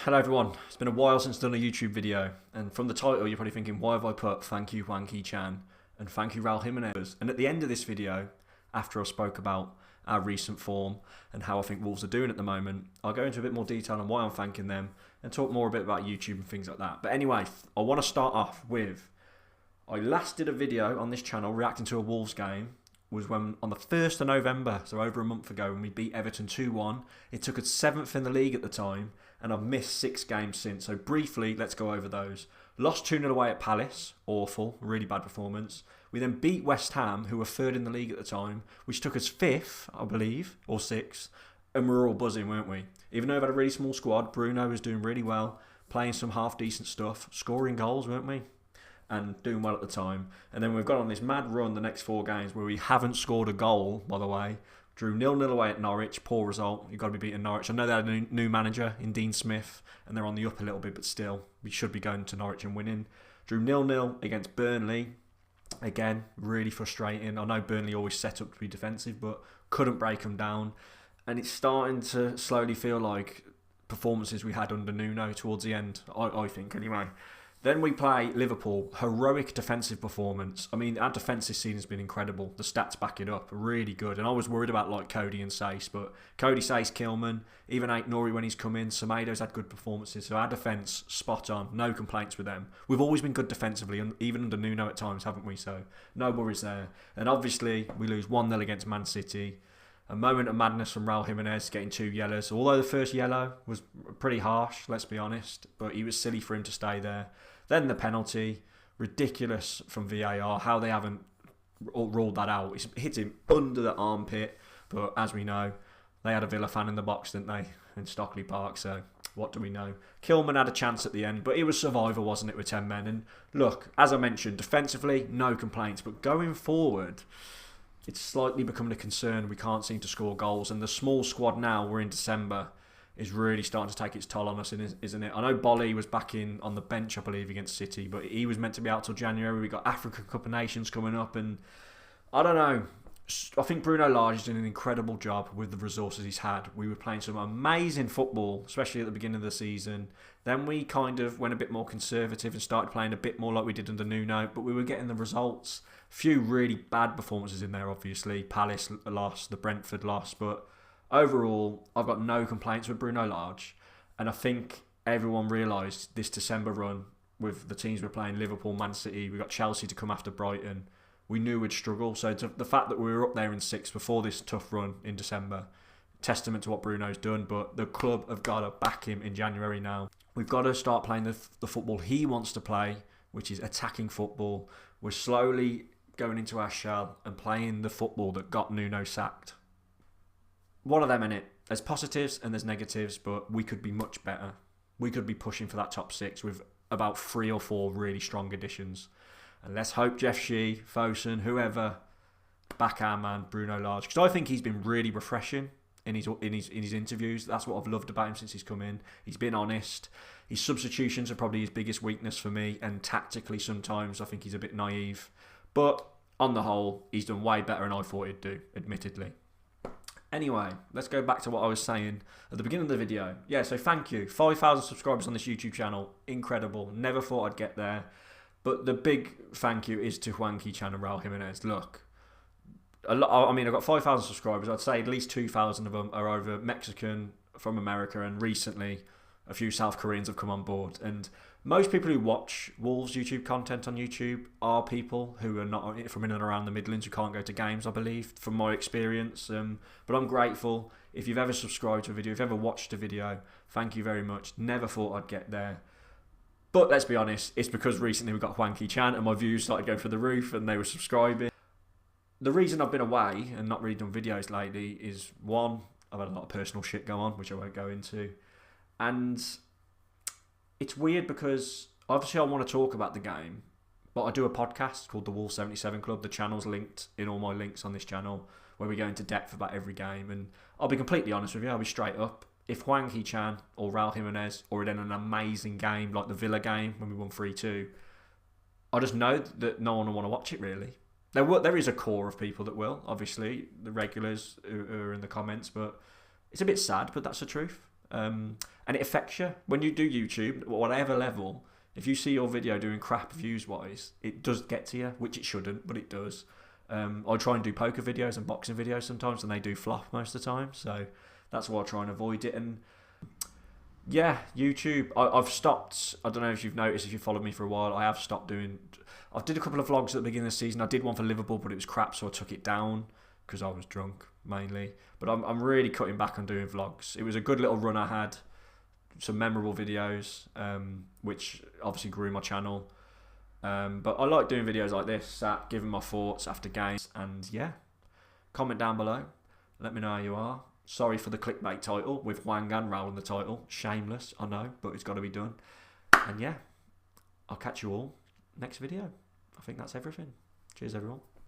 Hello everyone, it's been a while since I've done a YouTube video, and from the title you're probably thinking, why have I put thank you Hwang Hee-Chan and thank you Raul Jimenez? And at the end of this video, after I spoke about our recent form and how I think Wolves are doing at the moment, I'll go into a bit more detail on why I'm thanking them and talk more a bit about YouTube and things like that. But anyway, I want to start off with, I last did a video on this channel reacting to a Wolves game, was when on the 1st of November, so over a month ago, when we beat Everton 2-1. It took us 7th in the league at the time, and I've missed 6 games since. So briefly, let's go over those. Lost 2-0 away at Palace, awful, really bad performance. We then beat West Ham, who were 3rd in the league at the time, which took us 5th, I believe, or 6th, and we were all buzzing, weren't we? Even though we had a really small squad, Bruno was doing really well, playing some half-decent stuff, scoring goals, weren't we? And doing well at the time. And then we've got on this mad run the next 4 games where we haven't scored a goal, by the way. Drew 0-0 away at Norwich, poor result. You've got to be beating Norwich. I know they had a new manager in Dean Smith, and they're on the up a little bit, but still, we should be going to Norwich and winning. Drew 0-0 against Burnley. Again, really frustrating. I know Burnley always set up to be defensive, but couldn't break them down. And it's starting to slowly feel like performances we had under Nuno towards the end, I think, anyway. Then we play Liverpool, heroic defensive performance. I mean, our defence this season has been incredible. The stats back it up, really good. And I was worried about like Cody and Sace, but Cody, Sace, Kilman, even Ait Nouri when he's come in. Semedo's had good performances. So our defence, spot on. No complaints with them. We've always been good defensively, even under Nuno at times, haven't we? So no worries there. And obviously, we lose 1-0 against Man City. A moment of madness from Raul Jimenez getting 2 yellows. Although the first yellow was pretty harsh, let's be honest. But he was silly for him to stay there. Then the penalty, ridiculous from VAR. How they haven't ruled that out. It hit him under the armpit. But as we know, they had a Villa fan in the box, didn't they? In Stockley Park. So what do we know? Kilman had a chance at the end. But it was survivor, wasn't it, with 10 men? And look, as I mentioned, defensively, no complaints. But going forward, it's slightly becoming a concern. We can't seem to score goals. And the small squad now, we're in December, is really starting to take its toll on us, isn't it? I know Bolly was back in on the bench, I believe, against City, but he was meant to be out till January. We got African Cup of Nations coming up, and I don't know. I think Bruno Lage has done an incredible job with the resources he's had. We were playing some amazing football, especially at the beginning of the season. Then we kind of went a bit more conservative and started playing a bit more like we did under Nuno, but we were getting the results. Few really bad performances in there, obviously. Palace lost, the Brentford lost, but overall, I've got no complaints with Bruno Lage, and I think everyone realised this December run with the teams we're playing, Liverpool, Man City, we got Chelsea to come after Brighton. We knew we'd struggle, so the fact that we were up there in 6th before this tough run in December, testament to what Bruno's done, but the club have got to back him in January now. We've got to start playing the football he wants to play, which is attacking football. We're slowly going into our shell and playing the football that got Nuno sacked. One of them in it. There's positives and there's negatives, but we could be much better. We could be pushing for that top 6 with about 3 or 4 really strong additions. And let's hope Jeff Shee, Fosun, whoever, back our man Bruno Lage, because I think he's been really refreshing in his interviews. That's what I've loved about him since he's come in. He's been honest. His substitutions are probably his biggest weakness for me, and tactically sometimes I think he's a bit naive. But on the whole, he's done way better than I thought he'd do, admittedly. Anyway, let's go back to what I was saying at the beginning of the video. Yeah, so thank you. 5,000 subscribers on this YouTube channel. Incredible. Never thought I'd get there. But the big thank you is to Hwang Hee-Chan and Raul Jimenez. Look, I've got 5,000 subscribers. I'd say at least 2,000 of them are over Mexican, from America, and recently a few South Koreans have come on board. And most people who watch Wolves YouTube content on YouTube are people who are not from in and around the Midlands, who can't go to games, I believe, from my experience. But I'm grateful. If you've ever subscribed to a video, if you've ever watched a video, thank you very much. Never thought I'd get there. But let's be honest, it's because recently we got Hwang Hee-Chan and my views started going through the roof and they were subscribing. The reason I've been away and not really done videos lately is, one, I've had a lot of personal shit go on, which I won't go into. And it's weird because obviously I want to talk about the game, but I do a podcast called the Wolves 77 Club. The channel's linked in all my links on this channel, where we go into depth about every game. And I'll be completely honest with you, I'll be straight up. If Hwang Hee-Chan or Raul Jimenez or in an amazing game like the Villa game when we won 3-2, I just know that no one will want to watch it really. There is a core of people that will, obviously, the regulars who are in the comments, but it's a bit sad, but that's the truth. and it affects you when you do YouTube, whatever level. If you see your video doing crap views-wise, it does get to you, which it shouldn't, but it does. I try and do poker videos and boxing videos sometimes, and they do flop most of the time. So that's why I try and avoid it. And yeah, YouTube, I've stopped. I don't know if you've noticed, if you followed me for a while, I have stopped doing. I did a couple of vlogs at the beginning of the season. I did one for Liverpool, but it was crap, so I took it down because I was drunk mainly. But I'm really cutting back on doing vlogs. It was a good little run I had. Some memorable videos, which obviously grew my channel. But I like doing videos like this, giving my thoughts after games. And yeah, comment down below. Let me know how you are. Sorry for the clickbait title with Hwang and Raúl in the title. Shameless, I know, but it's got to be done. And yeah, I'll catch you all next video. I think that's everything. Cheers, everyone.